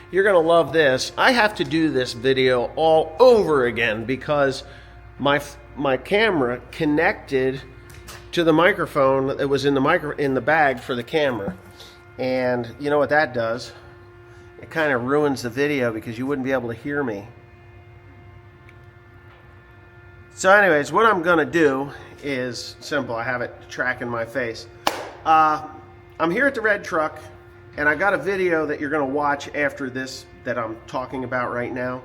You're going to love this. I have to do this video all over again because my camera connected to the microphone that was in the bag for the camera. And you know what that does? It kind of ruins the video because you wouldn't be able to hear me. So anyways, what I'm going to do is simple. I have it tracking my face. I'm here at the Red Truck, and I got a video that you're going to watch after this that I'm talking about right now.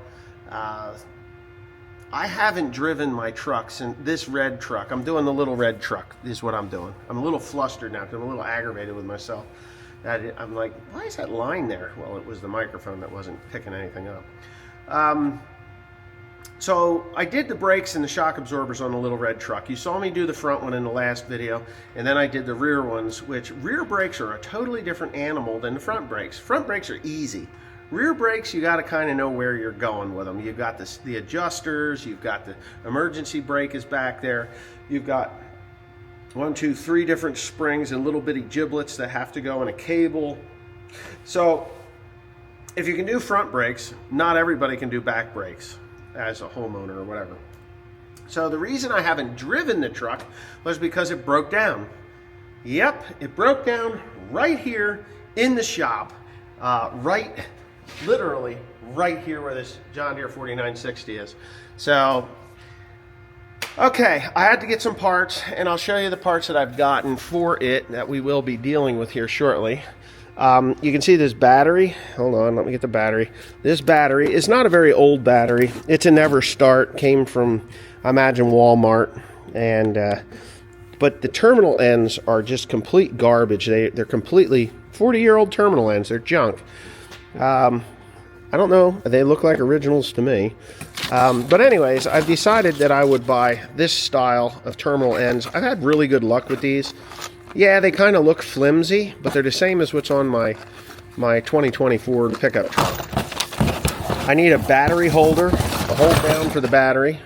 I haven't driven my truck since this red truck. I'm doing the little red truck is what I'm doing. I'm a little flustered now because I'm a little aggravated with myself. I'm like, why is that line there? Well, it was the microphone that wasn't picking anything up. So I did the brakes and the shock absorbers on the little red truck. You saw me do the front one in the last video, and then I did the rear ones, which rear brakes are a totally different animal than the front brakes. Front brakes are easy. Rear brakes, you got to kind of know where you're going with them. You've got the adjusters, you've got the emergency brake is back there. You've got 1, 2, 3 different springs and little bitty giblets that have to go in a cable. So if you can do front brakes, not everybody can do back brakes as a homeowner or whatever. So the reason I haven't driven the truck was because it broke down. Yep, it broke down right here in the shop, literally right here where this John Deere 4960 is. So okay, I had to get some parts, and I'll show you the parts that I've gotten for it that we will be dealing with here shortly. You can see this battery. Hold on, let me get the battery. This battery is not a very old battery. It's a Never Start. Came from, I imagine, Walmart. And but the terminal ends are just complete garbage. They're completely 40-year-old terminal ends. They're junk. I don't know. They look like originals to me. But anyways, I've decided that I would buy this style of terminal ends. I've had really good luck with these. Yeah, they kind of look flimsy, but they're the same as what's on my 2020 Ford pickup truck. I need a battery holder, a hold down for the battery,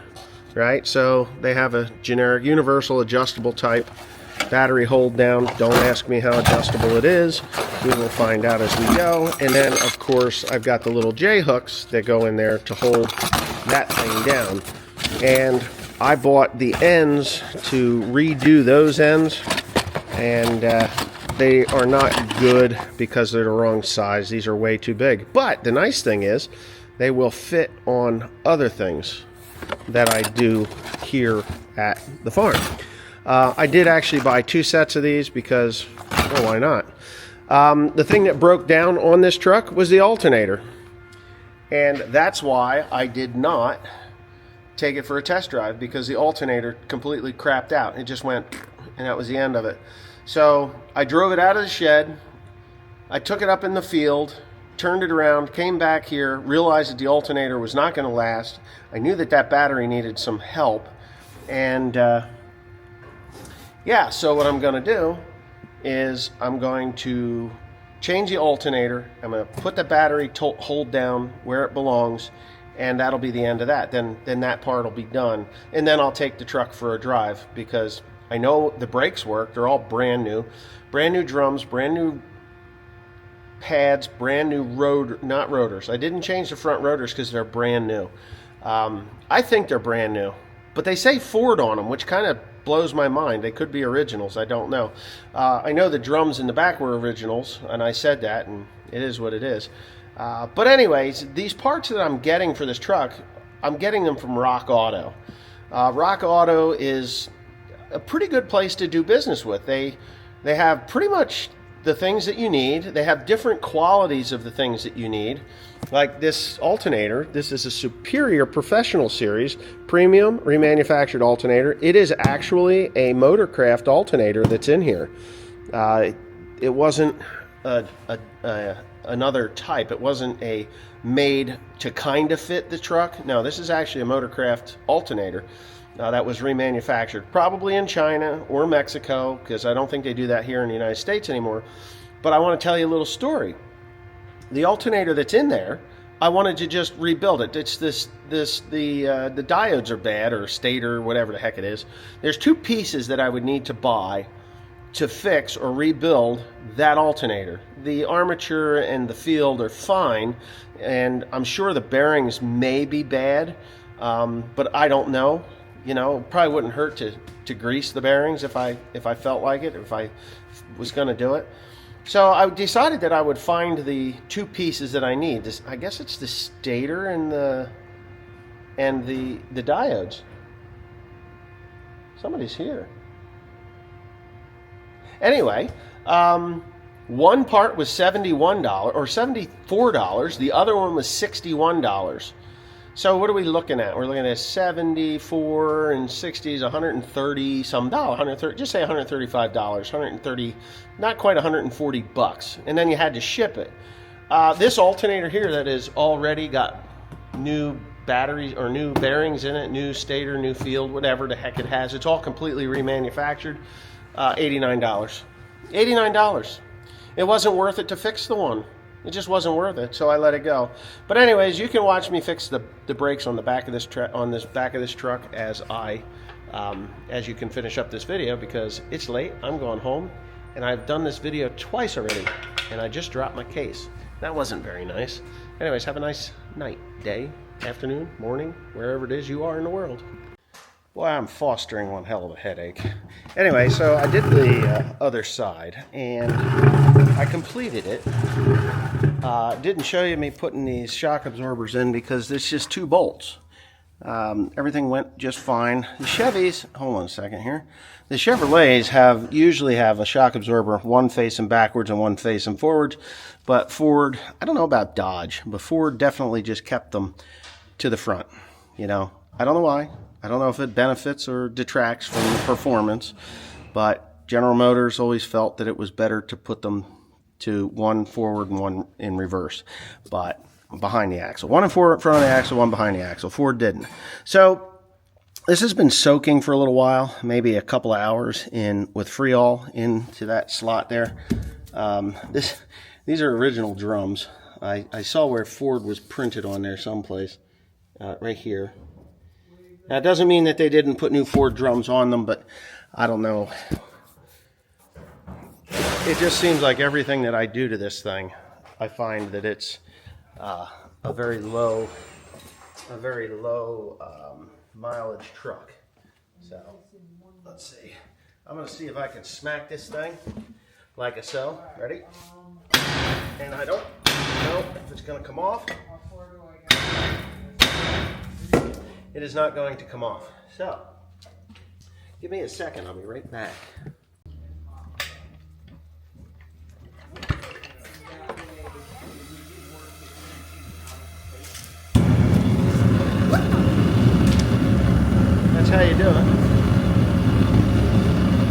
right? So they have a generic universal adjustable type battery hold down. Don't ask me how adjustable it is. We will find out as we go. And then, of course, I've got the little J-hooks that go in there to hold that thing down. And I bought the ends to redo those ends, and they are not good because they're the wrong size. These are way too big. But the nice thing is they will fit on other things that I do here at the farm. I did actually buy 2 sets of these because, well, why not? The thing that broke down on this truck was the alternator. And that's why I did not take it for a test drive, because the alternator completely crapped out. It just went, and that was the end of it. So I drove it out of the shed. I took it up in the field, turned it around, came back here, realized that the alternator was not going to last. I knew that that battery needed some help. And yeah, so what I'm going to do is I'm going to change the alternator. I'm going to put the battery hold down where it belongs, and that'll be the end of that. Then that part will be done. And then I'll take the truck for a drive, because I know the brakes work. They're all brand new drums, brand new pads, brand new not rotors. I didn't change the front rotors because they're brand new. I think they're brand new, but they say Ford on them, which kind of blows my mind. They could be originals. I don't know. I know the drums in the back were originals, and I said that, and it is what it is. But anyways, these parts that I'm getting for this truck, I'm getting them from Rock Auto. Rock Auto is a pretty good place to do business with. They have pretty much the things that you need. They have different qualities of the things that you need. Like this alternator, this is a Superior Professional Series premium remanufactured alternator. It is actually a Motorcraft alternator that's in here. It wasn't another type. It wasn't a made to kind of fit the truck. No, this is actually a Motorcraft alternator that was remanufactured, probably in China or Mexico, because I don't think they do that here in the United States anymore. But I want to tell you a little story. The alternator that's in there, I wanted to just rebuild it. It's the diodes are bad, or stator, whatever the heck it is. There's 2 pieces that I would need to buy to fix or rebuild that alternator. The armature and the field are fine, and I'm sure the bearings may be bad, but I don't know. You know, it probably wouldn't hurt to grease the bearings if I felt like it, if I was going to do it. So I decided that I would find the two pieces that I need. I guess it's the stator and the diodes. Somebody's here. Anyway, one part was $71 or $74. The other one was $61. So what are we looking at? We're looking at 74 and 60 is 130 some dollar, 130, just say $135, 130, not quite 140 bucks. And then you had to ship it. This alternator here that has already got new batteries or new bearings in it, new stator, new field, whatever the heck it has. It's all completely remanufactured. $89. $89. It wasn't worth it to fix the one. It just wasn't worth it, so I let it go. But anyways, you can watch me fix the brakes on the back of this truck as you can finish up this video, because it's late. I'm going home, and I've done this video twice already, and I just dropped my case. That wasn't very nice. Anyways, have a nice night, day, afternoon, morning, wherever it is you are in the world. Boy, I'm fostering one hell of a headache. Anyway, so I did the other side, and I completed it. Didn't show you me putting these shock absorbers in because there's just 2 bolts. Everything went just fine. The Chevys, hold on a second here. The Chevrolets usually have a shock absorber, one facing backwards and one facing forwards. But Ford, I don't know about Dodge, but Ford definitely just kept them to the front. You know, I don't know why. I don't know if it benefits or detracts from the performance, but General Motors always felt that it was better to put them to one forward and one in reverse, but behind the axle. One in front of the axle, one behind the axle. Ford didn't. So this has been soaking for a little while, maybe a couple of hours with Freol into that slot there. These are original drums. I saw where Ford was printed on there someplace, right here. Now, it doesn't mean that they didn't put new Ford drums on them, but I don't know. It just seems like everything that I do to this thing, I find that it's a very low mileage truck. So, let's see. I'm going to see if I can smack this thing like so. Ready? And I don't know if it's going to come off. It is not going to come off. So, give me a second. I'll be right back. That's how you do it.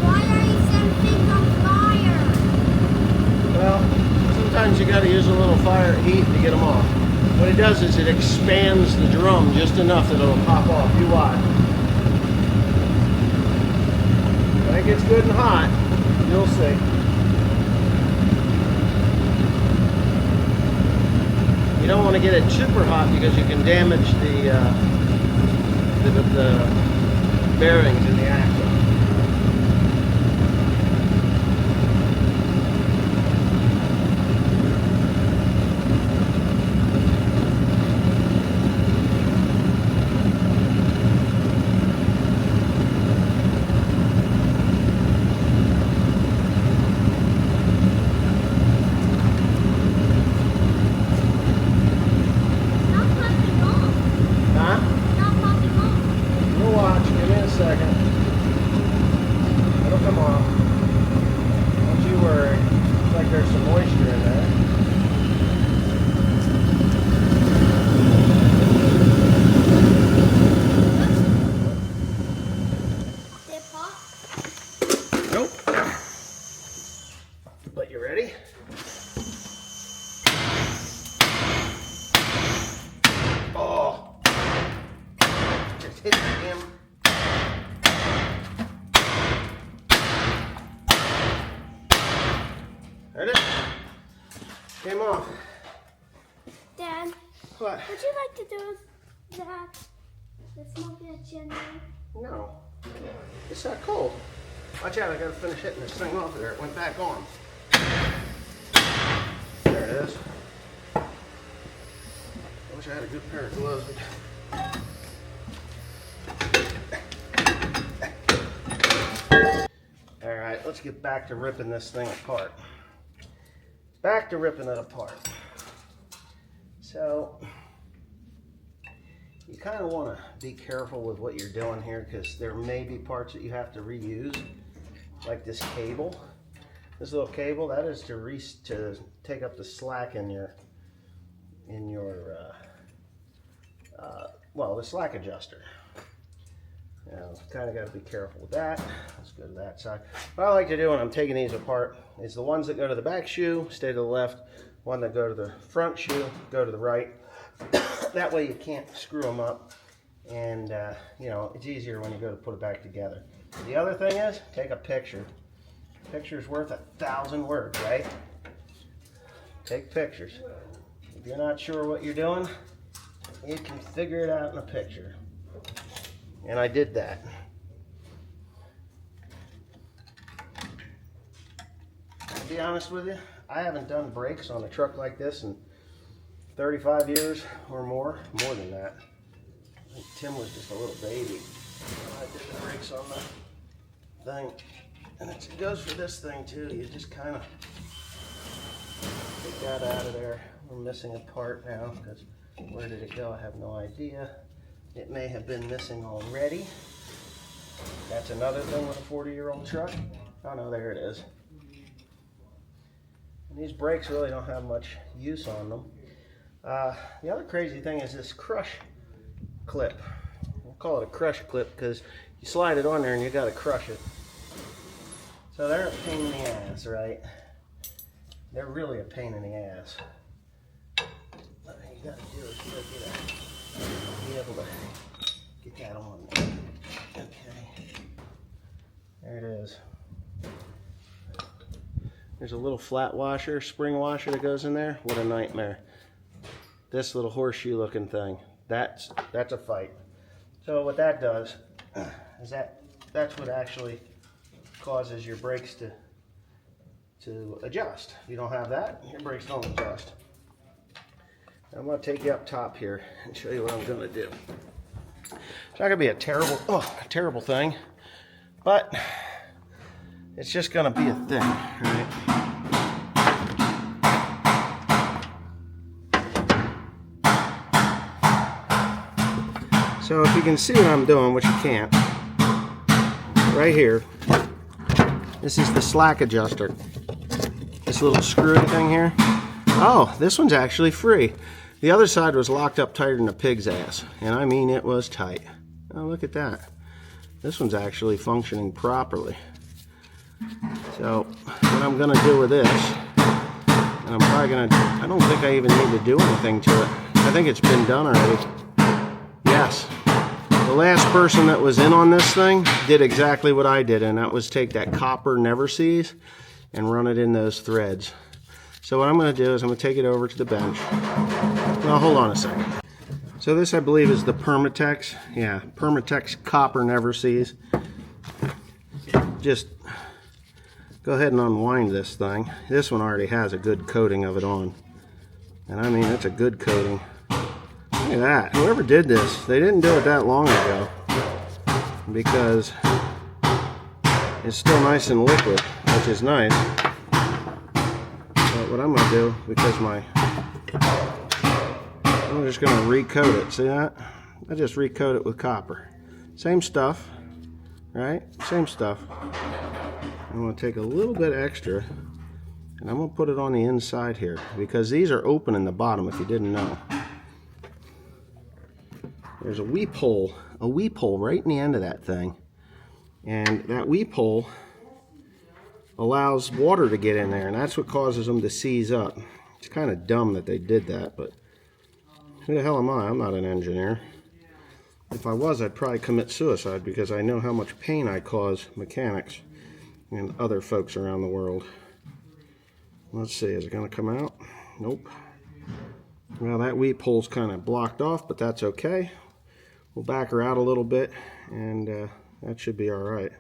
Why are you setting things on fire? Well, sometimes you got to use a little heat to get them off. What it does is it expands the drum just enough that it'll pop off. You watch. When it gets good and hot, you'll see. You don't want to get it super hot because you can damage the bearings in the axle. Heard it? Came off. Dad, What? would you like to do that? The smoke at your name? No. It's not cold. Watch out, I gotta finish hitting this thing off there. It went back on. There it is. I wish I had a good pair of gloves. Alright, let's get back to ripping this thing apart. Back to ripping it apart. So, you kind of want to be careful with what you're doing here because there may be parts that you have to reuse, like this cable. This little cable, that is to take up the slack in your well, the slack adjuster. Now, kind of got to be careful with that. Let's go to that side. What I like to do when I'm taking these apart is the ones that go to the back shoe stay to the left, one that go to the front shoe go to the right. That way you can't screw them up, and you know, it's easier when you go to put it back together. The other thing is, take a picture. A picture's worth 1,000 words, right? Take pictures. If you're not sure what you're doing, you can figure it out in a picture. And I did that. To be honest with you, I haven't done brakes on a truck like this in 35 years or more than that. I think Tim was just a little baby. I did the brakes on the thing. And it goes for this thing too. You just kind of take that out of there. We're missing a part now because where did it go? I have no idea. It may have been missing already. That's another thing with a 40-year-old truck. Oh no, there it is. And these brakes really don't have much use on them. The other crazy thing is this crush clip. We'll call it a crush clip because you slide it on there and you got to crush it. So they're a pain in the ass, right? They're really a pain in the ass. What you got to do is you got to be able to get that on there. Okay. There it is. There's a little flat washer, spring washer that goes in there. What a nightmare. This little horseshoe looking thing, that's a fight. So what that does is that's what actually causes your brakes to adjust. If you don't have that, your brakes don't adjust. I'm going to take you up top here and show you what I'm going to do. It's not going to be a terrible thing, but it's just going to be a thing, right? So if you can see what I'm doing, which you can't, right here, this is the slack adjuster. This little screwy thing here. Oh, this one's actually free. The other side was locked up tighter than a pig's ass, and I mean it was tight. Oh, look at that. This one's actually functioning properly. So what I'm going to do with this, and I'm probably going to, I don't think I even need to do anything to it. I think it's been done already. Yes. The last person that was in on this thing did exactly what I did, and that was take that copper never sees and run it in those threads. So what I'm going to do is I'm going to take it over to the bench. Well, hold on a second. So this, I believe, is the Permatex. Yeah, Permatex copper never sees. Just go ahead and unwind this thing. This one already has a good coating of it on. And I mean, it's a good coating. Look at that. Whoever did this, they didn't do it that long ago. Because it's still nice and liquid, which is nice. But what I'm going to do, because I'm just going to recoat it. See that? I just recoat it with copper. Same stuff, right? Same stuff. I'm going to take a little bit extra, and I'm going to put it on the inside here, because these are open in the bottom, if you didn't know. There's a weep hole right in the end of that thing. And that weep hole allows water to get in there, and that's what causes them to seize up. It's kind of dumb that they did that, but who the hell am I? I'm not an engineer. If I was, I'd probably commit suicide, because I know how much pain I cause mechanics and other folks around the world. Let's see, is it going to come out? Nope. Well, that weep hole's kind of blocked off, but that's okay. We'll back her out a little bit, and that should be all right.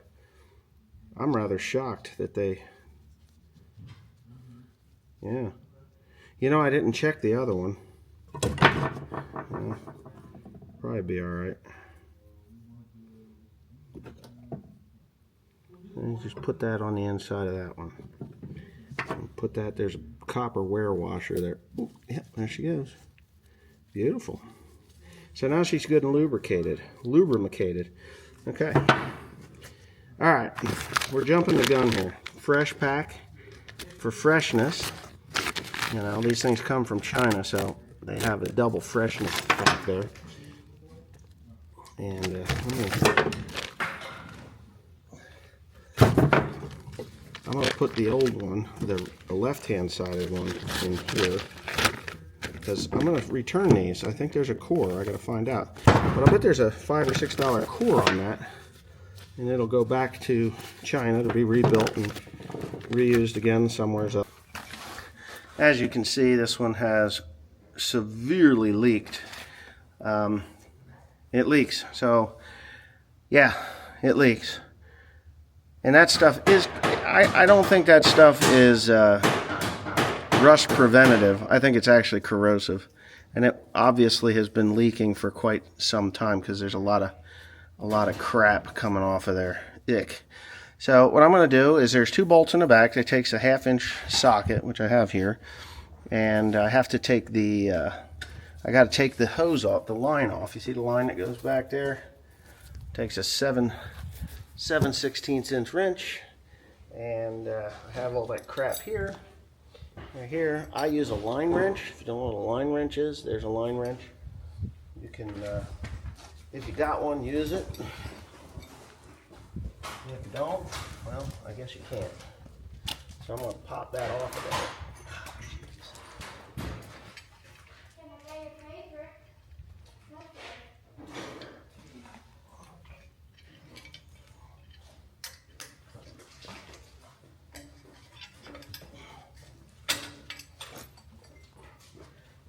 I'm rather shocked that they, yeah. You know, I didn't check the other one. Probably be all right. And just put that on the inside of that one. And put that, there's a copper wear washer there. Ooh, yeah, there she goes. Beautiful. So now she's good and lubricated. Okay. All right, we're jumping the gun here. Fresh pack for freshness. You know, these things come from China, so they have a double freshness pack there. And I'm going to put the old one, the left-hand sided one, in here. Because I'm going to return these. I think there's a core. I got to find out. But I bet there's a $5 or $6 core on that. And it'll go back to China to be rebuilt and reused again somewhere else. As you can see, this one has severely leaked. It leaks. So, yeah, it leaks. And that stuff is, I don't think that stuff is rust preventative. I think it's actually corrosive. And it obviously has been leaking for quite some time because there's a lot of crap coming off of there. Ick. So what I'm going to do is there's 2 bolts in the back. It takes a 1/2-inch socket, which I have here. And I have to take the, I got to take the hose off, the line off. You see the line that goes back there? Takes a 7/16" wrench. And I have all that crap here. Right here, I use a line wrench. If you don't know what a line wrench is, there's a line wrench. You can, if you got one, use it. If you don't, well, I guess you can't. So I'm going to pop that off of there.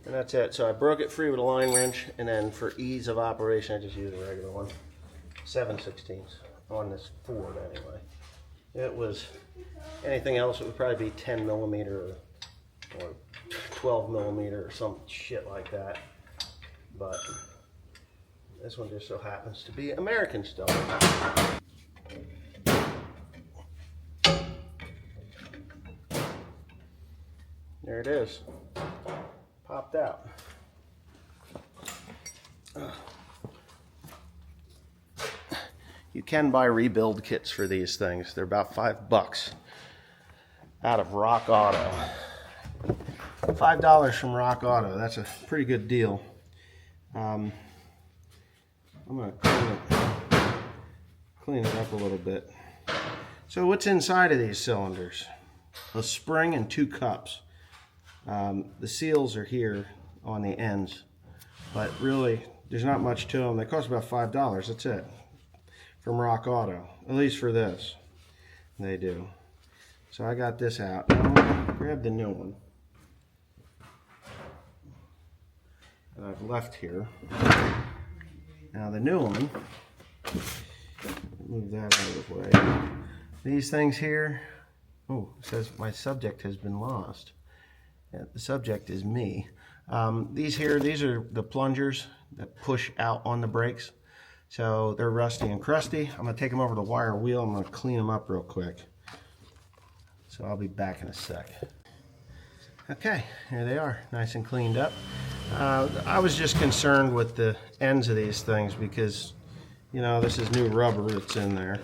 And that's it. So I broke it free with a line wrench, and then for ease of operation, I just use a regular one. 7/16 on this Ford anyway. It was, anything else, it would probably be 10 millimeter or 12 millimeter or some shit like that. But this one just so happens to be American still. There it is. Popped out. You can buy rebuild kits for these things. They're about $5 out of Rock Auto. $5 from Rock Auto. That's a pretty good deal. I'm going to clean it up a little bit. So what's inside of these cylinders? A spring and 2 cups. The seals are here on the ends, but really there's not much to them. They cost about $5. That's it. From Rock Auto, at least for this, they do. So I got this out. Now I'm gonna grab the new one that I've left here. Now the new one, move that out of the way. These things here, oh, it says my subject has been lost. Yeah, the subject is me. These are the plungers that push out on the brakes. So they're rusty and crusty. I'm going to take them over to the wire wheel. I'm going to clean them up real quick. So I'll be back in a sec. Okay, here they are, nice and cleaned up. I was just concerned with the ends of these things because, you know, this is new rubber that's in there.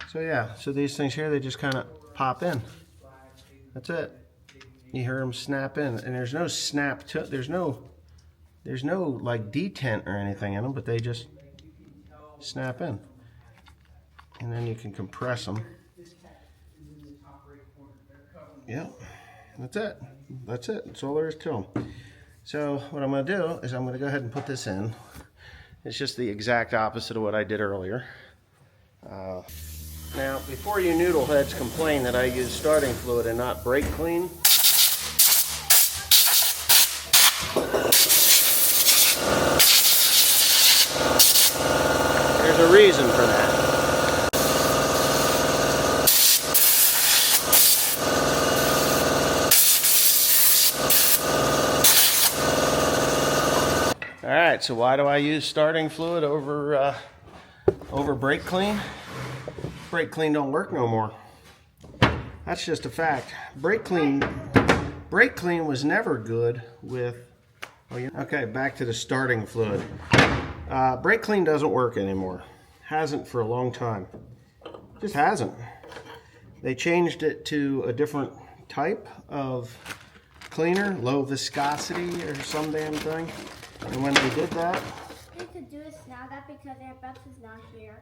So yeah, so these things here, they just kind of pop in. That's it. You hear them snap in, and there's no snap to, there's no like detent or anything in them, but they just snap in. And then you can compress them. Yep, that's it. That's it. That's all there is to them. So what I'm going to do is I'm going to go ahead and put this in. It's just the exact opposite of what I did earlier. Now, before you noodle heads complain that I use starting fluid and not brake clean, there's a reason for that. All right, so why do I use starting fluid over brake clean? Brake clean don't work no more. That's just a fact. Brake clean was never good with. Okay, back to the starting fluid. Brake clean doesn't work anymore. Hasn't for a long time. Just hasn't. They changed it to a different type of cleaner, low viscosity or some damn thing. And when they did that, We could do this now, that because Aunt Beth is not here.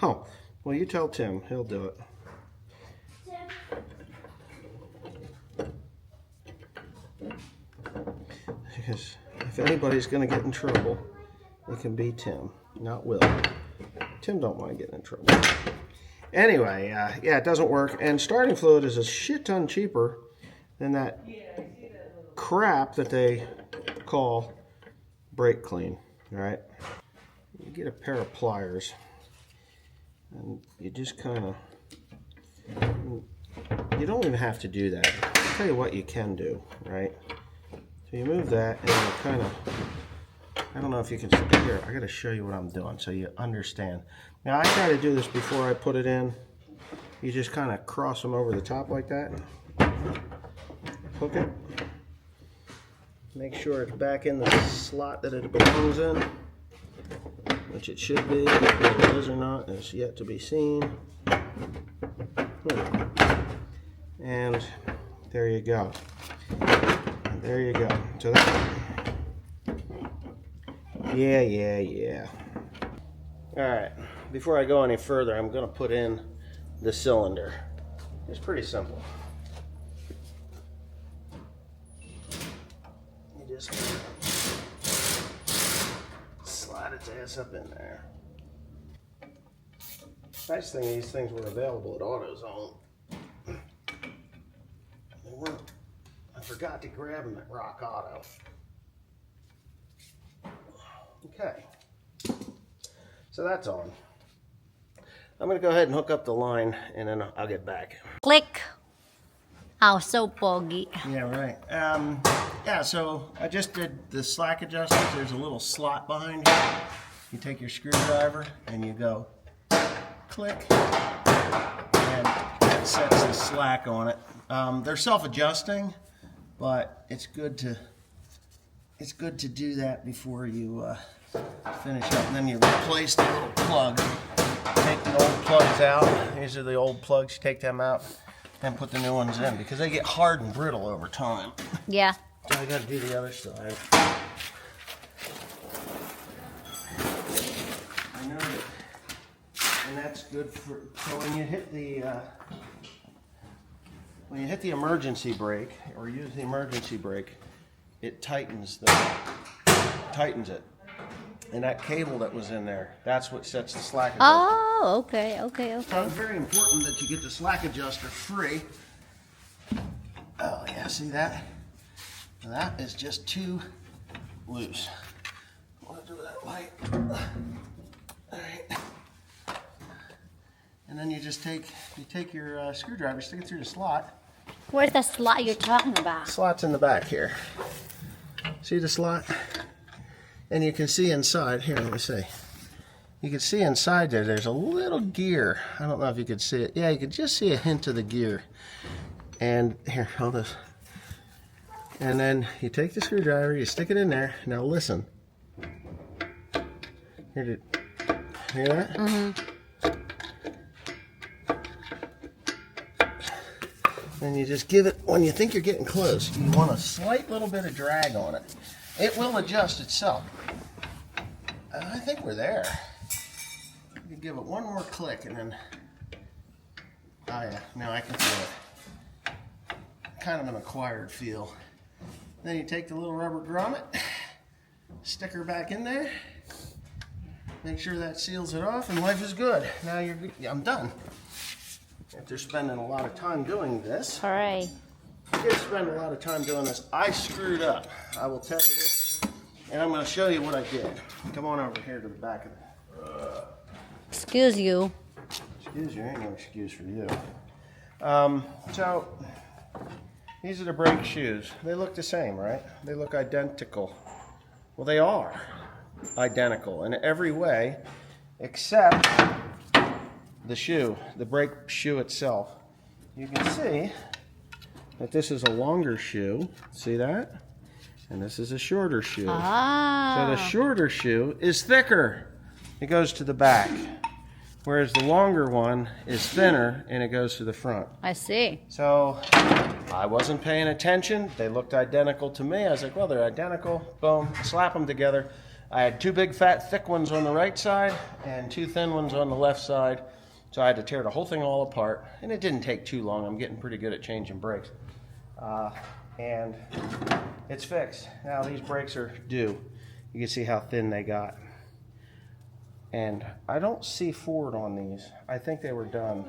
oh, well, you tell Tim, he'll do it. Because if anybody's going to get in trouble, it can be Tim, not Will. Tim don't want to get in trouble. Anyway, yeah, it doesn't work. And starting fluid is a shit ton cheaper than that crap that they call brake clean, right? You get a pair of pliers and you just kind of, you don't even have to do that. I'll tell you what you can do, right? So you move that and you kind of, I don't know if you can see here, I got to show you what I'm doing so you understand. Now I try to do this before I put it in. You just kind of cross them over the top like that. Hook it. Make sure it's back in the slot that it belongs in, which it should be. Whether it is or not is yet to be seen. And there you go. And there you go. So that. Yeah. All right. Before I go any further, I'm going to put in the cylinder. It's pretty simple. You just slide its ass up in there. Nice thing, these things were available at AutoZone. They weren't. I forgot to grab them at Rock Auto. Okay. So that's on. I'm going to go ahead and hook up the line and then I'll get back. Click. Oh, so boggy. Yeah, right. Yeah, so I just did the slack adjusters. There's a little slot behind here. You take your screwdriver and you go click, and that sets the slack on it. They're self-adjusting, but it's good to do that before you finish up. And then you replace the little plug. Take the old plugs out. These are the old plugs. You take them out and put the new ones in because they get hard and brittle over time. Yeah. So I got to do the other side. I know that, and that's good for. So when you hit the emergency brake or use the emergency brake, it tightens it. And that cable that was in there, that's what sets the slack adjuster. Oh, okay. So it's very important that you get the slack adjuster free. Oh yeah, see that? Now that is just too loose. I want to do that light. All right. And then you just take your screwdriver, stick it through the slot. Where's the slot you're talking about? Slot's in the back here. See the slot? And you can see inside, here, let me see. You can see inside there, there's a little gear. I don't know if you could see it. Yeah, you can just see a hint of the gear. And here, hold this. And then you take the screwdriver, you stick it in there. Now listen. Hear that? Mm-hmm. And you just give it, when you think you're getting close, you want a slight little bit of drag on it. It will adjust itself. I think we're there. You can give it one more click and then, oh yeah, now I can feel it. Kind of an acquired feel. Then you take the little rubber grommet, stick her back in there, make sure that seals it off, and life is good. Now I'm done. After spending a lot of time doing this, Hooray. I did spend a lot of time doing this. I screwed up. I will tell you this, and I'm going to show you what I did. Come on over here to the back of it. Excuse you. Excuse you, ain't no excuse for you. So, these are the brake shoes. They look the same, right? They look identical. Well, they are. identical in every way except the shoe, the brake shoe itself. You can see that this is a longer shoe. See that? And this is a shorter shoe. Ah. So the shorter shoe is thicker. It goes to the back. Whereas the longer one is thinner and it goes to the front. I see. So I wasn't paying attention. They looked identical to me. I was like, well, they're identical. Boom, slap them together. I had 2 big fat thick ones on the right side and 2 thin ones on the left side. So I had to tear the whole thing all apart. And it didn't take too long. I'm getting pretty good at changing brakes. And it's fixed. Now these brakes are due. You can see how thin they got. And I don't see Ford on these. I think they were done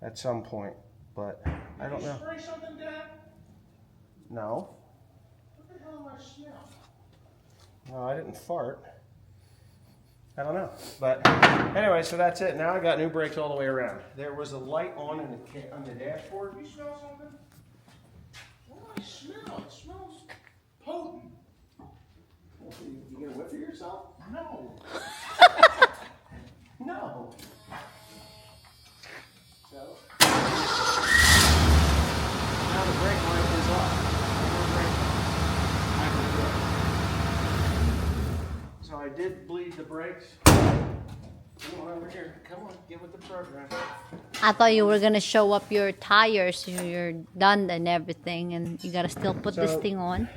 at some point, but I don't know. Spray something, Dad? No. What the hell do I smell? No, I didn't fart. I don't know. But anyway, so that's it. Now I got new brakes all the way around. There was a light on the dashboard. You smell something? What do I smell? It smells potent. You gonna whip for yourself? No. No. So now the brake light is off. So I did bleed the brakes. Come on over here. Come on, get with the program. I thought you were gonna show up your tires, you're done and everything, and you gotta still put this So- thing on.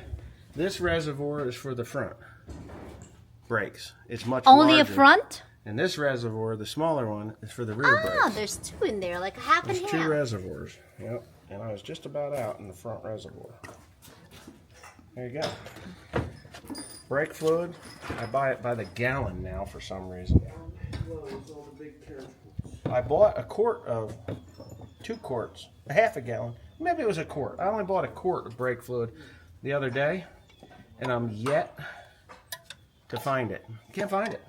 This reservoir is for the front brakes. It's much Only larger. a front? And this reservoir, the smaller one, is for the rear Ah, brakes. there's 2 in there, like half and There's 2 half. reservoirs. Yep. And I was just about out in the front reservoir. There you go. Brake fluid. I buy it by the gallon now for some reason. I bought a quart of 2 quarts, a half a gallon. Maybe it was a quart. I only bought a quart of brake fluid the other day, and I'm yet to find it. Can't find it.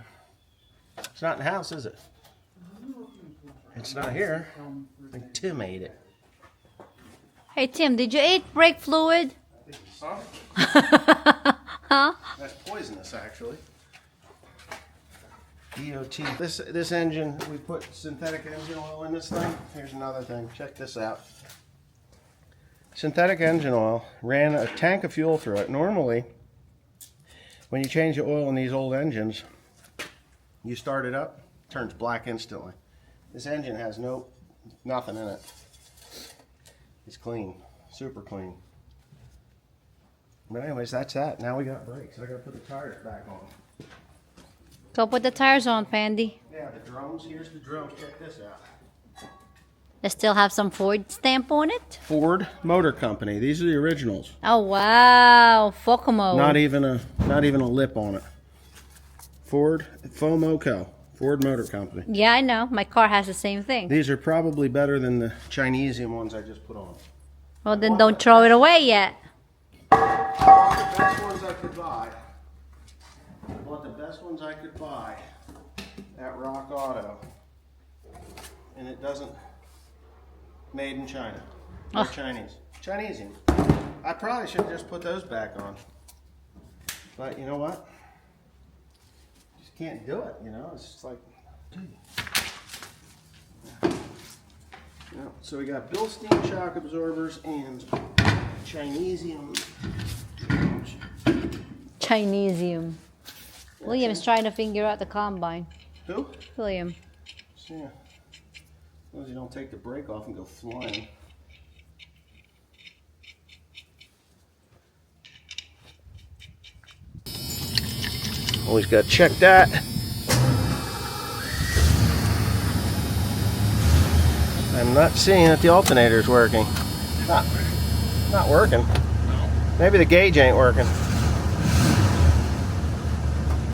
It's not in the house, is it? It's not here. I think Tim ate it. Hey Tim, did you eat brake fluid? Huh? That's poisonous, actually. DOT. This engine, we put synthetic engine oil in this thing. Here's another thing. Check this out. Synthetic engine oil. Ran a tank of fuel through it. Normally, when you change the oil in these old engines, you start it up, it turns black instantly. This engine has nothing in it. It's clean, super clean. But anyways, that's that. Now we got brakes. I gotta put the tires back on. Go put the tires on, Pandy. Yeah, the drums. Here's the drums. Check this out. They still have some Ford stamp on it? Ford Motor Company. These are the originals. Oh wow, Focomo. Not even a lip on it. Ford Fomoco. Ford Motor Company. Yeah, I know. My car has the same thing. These are probably better than the Chinese ones I just put on. Well, then don't throw it away yet. I bought the best ones I could buy. I bought the best ones I could buy at Rock Auto. And it doesn't... Made in China. Or Chinese. Chinesian. I probably should have just put those back on. But you know what? Just can't do it, you know? It's just like... Yeah, so we got Bilstein shock absorbers and Chinesium. Chinesium. William's trying to figure out the combine. Who? William. Yeah. As long as you don't take the brake off and go flying. Always got to check that. I'm not seeing that the alternator is working. Not working. Maybe the gauge ain't working.